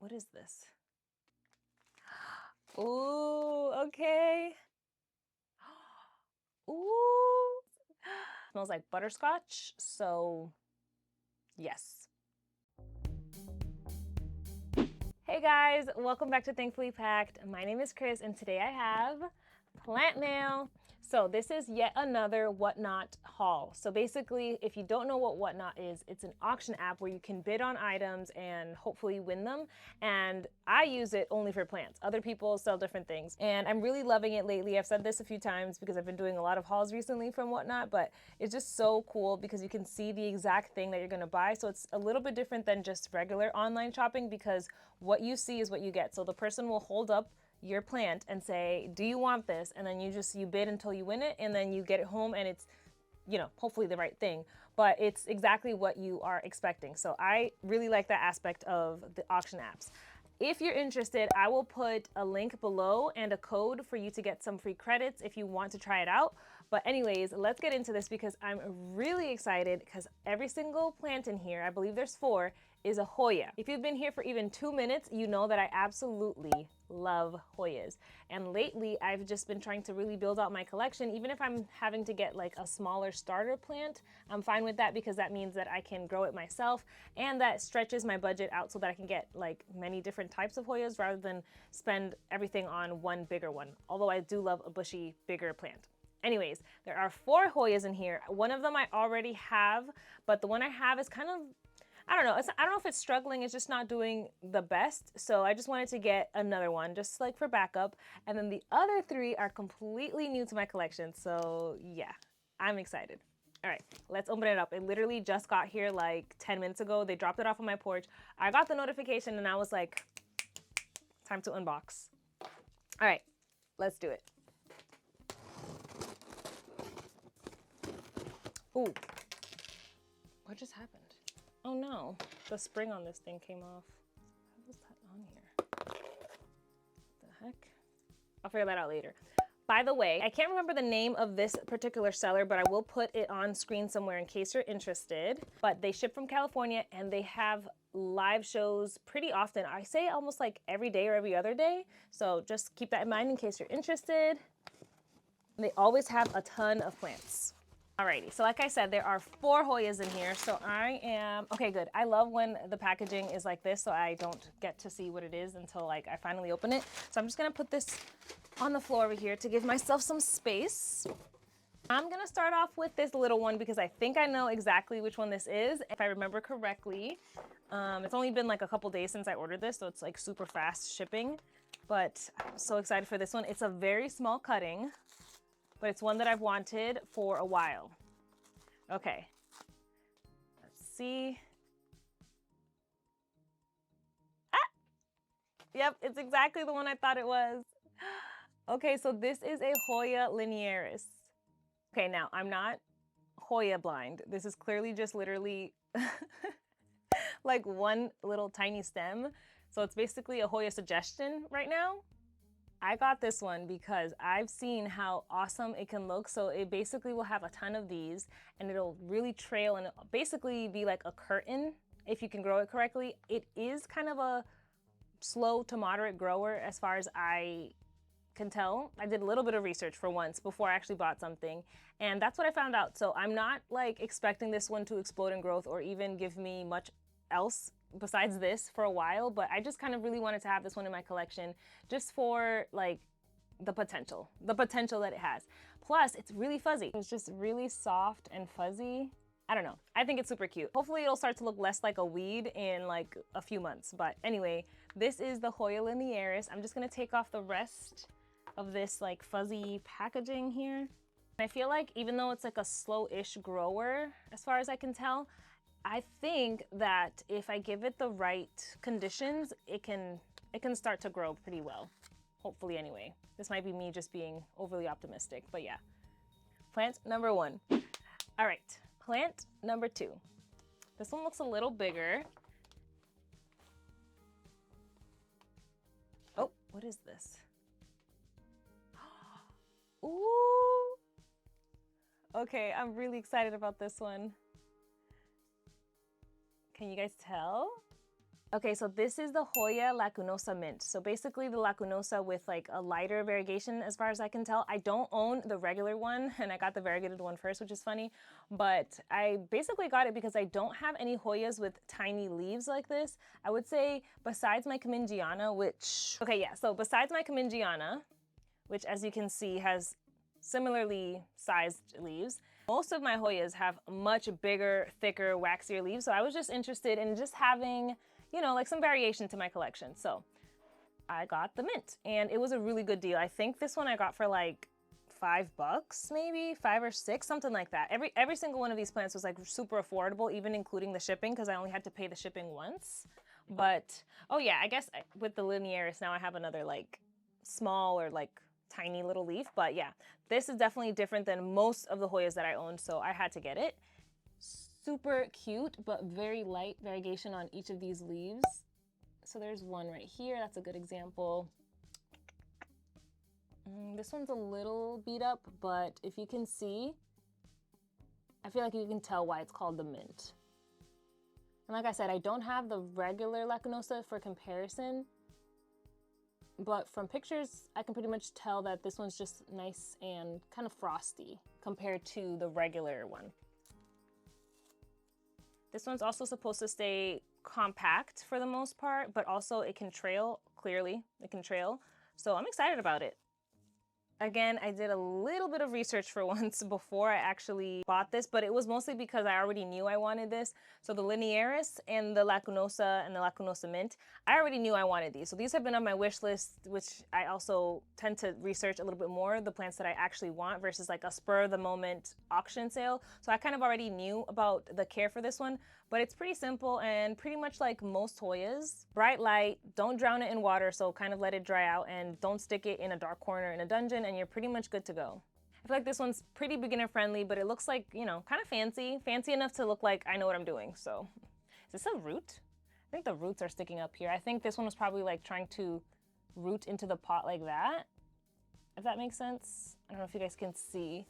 what is this? Ooh, okay. Ooh, smells like butterscotch, so yes. Hey guys, welcome back to Thankfully Packed. My name is Chris and today I have plant mail. So this is yet another WhatNot haul. So basically, if you don't know what WhatNot is, it's an auction app where you can bid on items and hopefully win them. And I use it only for plants. Other people sell different things. And I'm really loving it lately. I've said this a few times because I've been doing a lot of hauls recently from WhatNot, but it's just so cool because you can see the exact thing that you're gonna buy. So it's a little bit different than just regular online shopping because what you see is what you get. So the person will hold up your plant and say, do you want this? And then you bid until you win it, and then you get it home and it's, you know, hopefully the right thing, but it's exactly what you are expecting. So I really like that aspect of the auction apps. If you're interested, I will put a link below and a code for you to get some free credits if you want to try it out. But anyways, let's get into this because I'm really excited because every single plant in here, I believe there's 4, is a Hoya. If you've been here for even 2 minutes, you know that I absolutely love Hoyas. And lately, I've just been trying to really build out my collection. Even if I'm having to get like a smaller starter plant, I'm fine with that because that means that I can grow it myself and that stretches my budget out so that I can get like many different types of Hoyas rather than spend everything on one bigger one. Although I do love a bushy, bigger plant. Anyways, there are 4 Hoyas in here. One of them I already have, but the one I have is kind of, I don't know. I don't know if it's struggling. It's just not doing the best. So I just wanted to get another one just like for backup. And then the other 3 are completely new to my collection. So yeah, I'm excited. All right, let's open it up. It literally just got here like 10 minutes ago. They dropped it off on my porch. I got the notification and I was like, time to unbox. All right, let's do it. Ooh, what just happened? Oh no, the spring on this thing came off. How was that on here? What the heck? I'll figure that out later. By the way, I can't remember the name of this particular seller, but I will put it on screen somewhere in case you're interested. But they ship from California and they have live shows pretty often. I say almost like every day or every other day. So just keep that in mind in case you're interested. They always have a ton of plants. Alrighty, so like I said, there are 4 Hoyas in here, so I am, okay, good. I love when the packaging is like this, so I don't get to see what it is until like I finally open it. So I'm just gonna put this on the floor over here to give myself some space. I'm gonna start off with this little one because I think I know exactly which one this is, if I remember correctly. It's only been like a couple days since I ordered this, so it's like super fast shipping, but I'm so excited for this one. It's a very small cutting, but it's one that I've wanted for a while. Okay, let's see. Ah! Yep, it's exactly the one I thought it was. Okay, so this is a Hoya Linearis. Okay, now I'm not Hoya blind. This is clearly just literally like one little tiny stem. So it's basically a Hoya suggestion right now. I got this one because I've seen how awesome it can look. So it basically will have a ton of these and it'll really trail and basically be like a curtain if you can grow it correctly. It is kind of a slow to moderate grower as far as I can tell. I did a little bit of research for once before I actually bought something, and that's what I found out. So I'm not like expecting this one to explode in growth or even give me much else besides this for a while, but I just kind of really wanted to have this one in my collection just for like the potential that it has. Plus it's really fuzzy. It's just really soft and fuzzy. I don't know. I think it's super cute. Hopefully it'll start to look less like a weed in like a few months. But anyway, this is the Hoya Linearis. I'm just gonna take off the rest of this like fuzzy packaging here. I feel like even though it's like a slow-ish grower, as far as I can tell, I think that if I give it the right conditions, it can start to grow pretty well. Hopefully anyway. This might be me just being overly optimistic, but yeah. Plant number 1. All right, plant number 2. This one looks a little bigger. Oh, what is this? Ooh. Okay, I'm really excited about this one. Can you guys tell? Okay, so this is the Hoya Lacunosa mint. So basically the Lacunosa with like a lighter variegation as far as I can tell. I don't own the regular one and I got the variegated one first, which is funny. But I basically got it because I don't have any Hoyas with tiny leaves like this. I would say besides my Kamingiana, which, okay, yeah. So besides my Kamingiana, which as you can see has similarly sized leaves, most of my Hoyas have much bigger, thicker, waxier leaves. So I was just interested in just having, you know, like some variation to my collection. So I got the mint and it was a really good deal. I think this one I got for like $5, maybe 5 or 6, something like that. Every single one of these plants was like super affordable, even including the shipping, because I only had to pay the shipping once. But, oh yeah, I guess with the Linearis now I have another like small or like tiny little leaf. But yeah, this is definitely different than most of the Hoyas that I owned, so I had to get it. Super cute, but very light variegation on each of these leaves. So there's one right here. That's a good example. This one's a little beat up, but if you can see, I feel like you can tell why it's called the mint. And like I said, I don't have the regular Lacunosa for comparison, but from pictures, I can pretty much tell that this one's just nice and kind of frosty compared to the regular one. This one's also supposed to stay compact for the most part, but also it can trail, clearly, it can trail. So I'm excited about it. Again, I did a little bit of research for once before I actually bought this, but it was mostly because I already knew I wanted this. So the Linearis and the Lacunosa and the Lacunosa mint, I already knew I wanted these. So these have been on my wish list, which I also tend to research a little bit more, the plants that I actually want versus like a spur of the moment auction sale. So I kind of already knew about the care for this one, but it's pretty simple and pretty much like most Hoyas. Bright light, don't drown it in water, so kind of let it dry out, and don't stick it in a dark corner in a dungeon, and you're pretty much good to go. I feel like this one's pretty beginner friendly, but it looks like, you know, kind of fancy enough to look like I know what I'm doing. So is this a root? I think the roots are sticking up here. I think this one was probably like trying to root into the pot like that, if that makes sense. I don't know if you guys can see.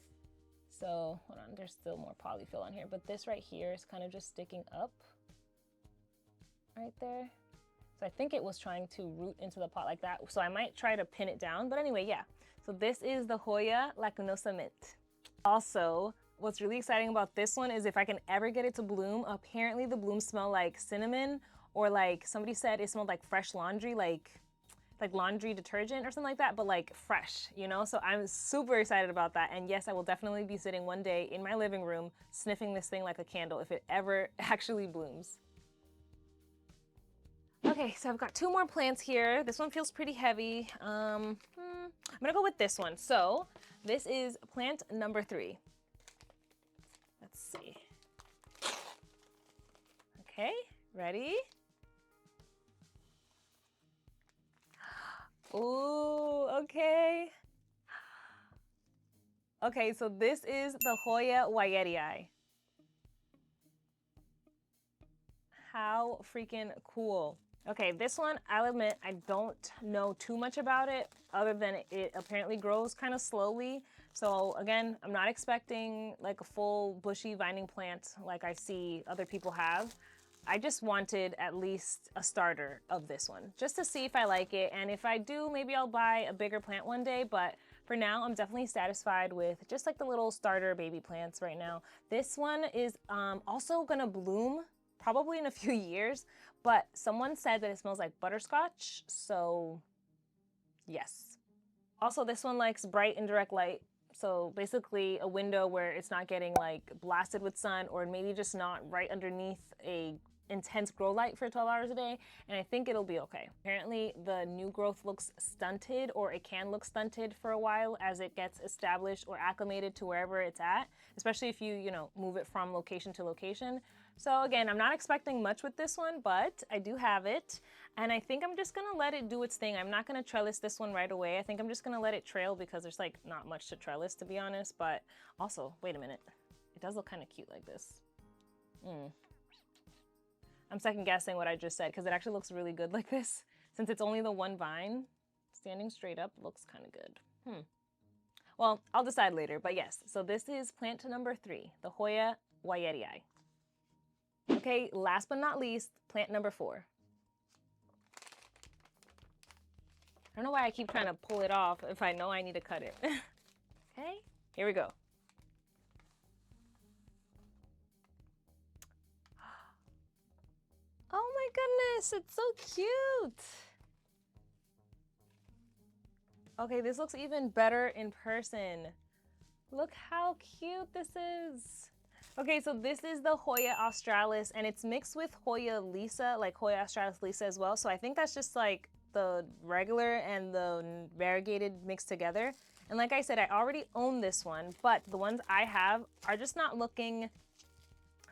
So hold on, there's still more polyfill on here, but this right here is kind of just sticking up right there. So I think it was trying to root into the pot like that. So I might try to pin it down, but anyway, yeah. So this is the Hoya Lacunosa mint. Also, what's really exciting about this one is if I can ever get it to bloom, apparently the blooms smell like cinnamon, or like somebody said it smelled like fresh laundry, like laundry detergent or something like that, but like fresh, you know? So I'm super excited about that. And yes, I will definitely be sitting one day in my living room sniffing this thing like a candle if it ever actually blooms. Okay, so I've got 2 more plants here. This one feels pretty heavy. I'm gonna go with this one. So this is plant number 3. Let's see. Okay, ready? Ooh, okay. Okay, so this is the Hoya Wayetii. How freaking cool. Okay, this one, I'll admit, I don't know too much about it other than it apparently grows kind of slowly. So again, I'm not expecting like a full bushy vining plant like I see other people have. I just wanted at least a starter of this one just to see if I like it. And if I do, maybe I'll buy a bigger plant one day. But for now, I'm definitely satisfied with just like the little starter baby plants right now. This one is also gonna bloom probably in a few years, but someone said that it smells like butterscotch, so yes. Also, this one likes bright indirect light, so basically a window where it's not getting like blasted with sun, or maybe just not right underneath a intense grow light for 12 hours a day, and I think it'll be okay. Apparently the new growth looks stunted, or it can look stunted for a while as it gets established or acclimated to wherever it's at, especially if you know, move it from location to location. So again, I'm not expecting much with this one, but I do have it, and I think I'm just gonna let it do its thing. I'm not gonna trellis this one right away. I think I'm just gonna let it trail because there's like not much to trellis, to be honest. But also, wait a minute, it does look kind of cute like this. I'm second guessing what I just said because it actually looks really good like this. Since it's only the one vine, standing straight up looks kind of good. Well, I'll decide later, but yes. So this is plant number 3, the Hoya Wayetii. Okay, last but not least, plant number 4. don't know why I keep trying to pull it off if I know I need to cut it. Okay, here we go. Oh my goodness, it's so cute. Okay, this looks even better in person. Look how cute this is. Okay, so this is the Hoya Australis, and it's mixed with Hoya Lisa, like Hoya Australis Lisa as well. So I think that's just like the regular and the variegated mixed together. And like I said, I already own this one, but the ones I have are just not looking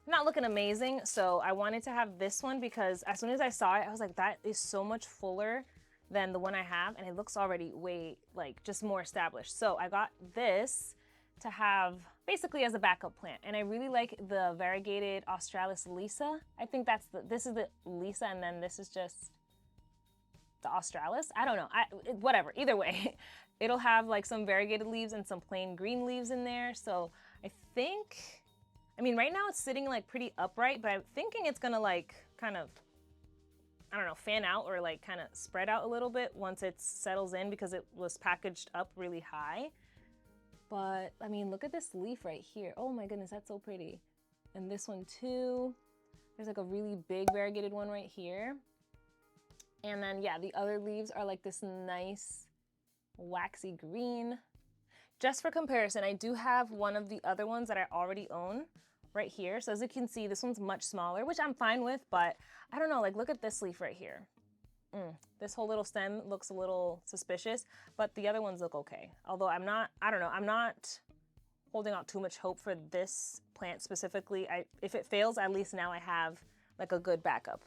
amazing. So I wanted to have this one because as soon as I saw it, I was like, that is so much fuller than the one I have, and it looks already way like just more established. So I got this to have basically as a backup plant, and I really like the variegated Australis Lisa. I think this is the Lisa, and then this is just the Australis. I don't know, whatever, either way. It'll have like some variegated leaves and some plain green leaves in there. So I think, I mean, right now it's sitting like pretty upright, but I'm thinking it's gonna like kind of, I don't know, fan out or like kind of spread out a little bit once it settles in because it was packaged up really high. But I mean, look at this leaf right here. Oh my goodness, that's so pretty. And this one too. There's like a really big variegated one right here. And then yeah, the other leaves are like this nice waxy green. Just for comparison, I do have one of the other ones that I already own right here. So as you can see, this one's much smaller, which I'm fine with, but I don't know, like look at this leaf right here. This whole little stem looks a little suspicious, but the other ones look okay. Although I'm not holding out too much hope for this plant specifically. If it fails, at least now I have like a good backup.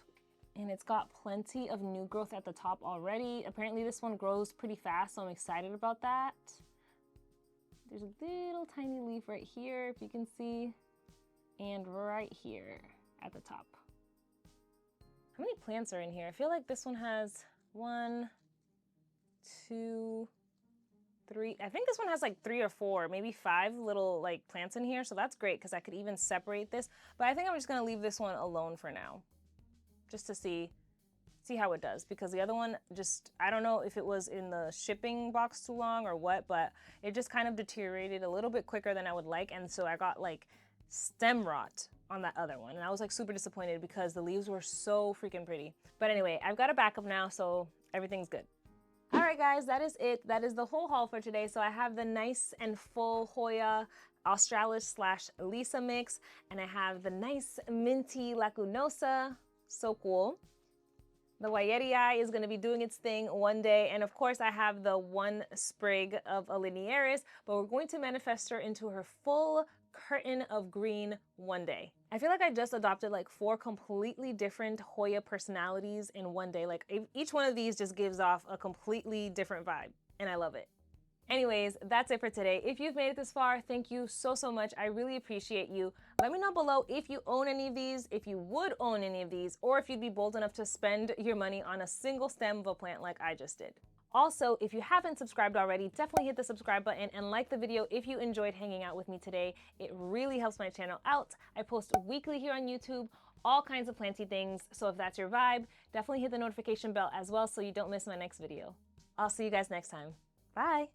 And it's got plenty of new growth at the top already. Apparently this one grows pretty fast, so I'm excited about that. There's a little tiny leaf right here, if you can see, and right here at the top. How many plants are in here? I feel like this one has 1, 2, 3. I think this one has like 3 or 4, maybe 5 little like plants in here. So that's great because I could even separate this. But I think I'm just gonna leave this one alone for now, just to see how it does, because the other one just, I don't know if it was in the shipping box too long or what, but it just kind of deteriorated a little bit quicker than I would like. And so I got like stem rot on that other one, and I was like super disappointed because the leaves were so freaking pretty. But anyway, I've got a backup now, so everything's good. All right guys, that is it. That is the whole haul for today. So I have the nice and full Hoya Australis / Lisa mix, and I have the nice minty Lacunosa, so cool. The Wayetii is going to be doing its thing one day, and of course I have the one sprig of a Linearis, but we're going to manifest her into her full curtain of green one day. I feel like I just adopted like 4 completely different Hoya personalities in one day. Like each one of these just gives off a completely different vibe, and I love it. Anyways, that's it for today. If you've made it this far, thank you so much. I really appreciate you. Let me know below if you own any of these, if you would own any of these, or if you'd be bold enough to spend your money on a single stem of a plant like I just did. Also, if you haven't subscribed already, definitely hit the subscribe button and like the video if you enjoyed hanging out with me today. It really helps my channel out. I post weekly here on YouTube, all kinds of planty things. So if that's your vibe, definitely hit the notification bell as well so you don't miss my next video. I'll see you guys next time. Bye.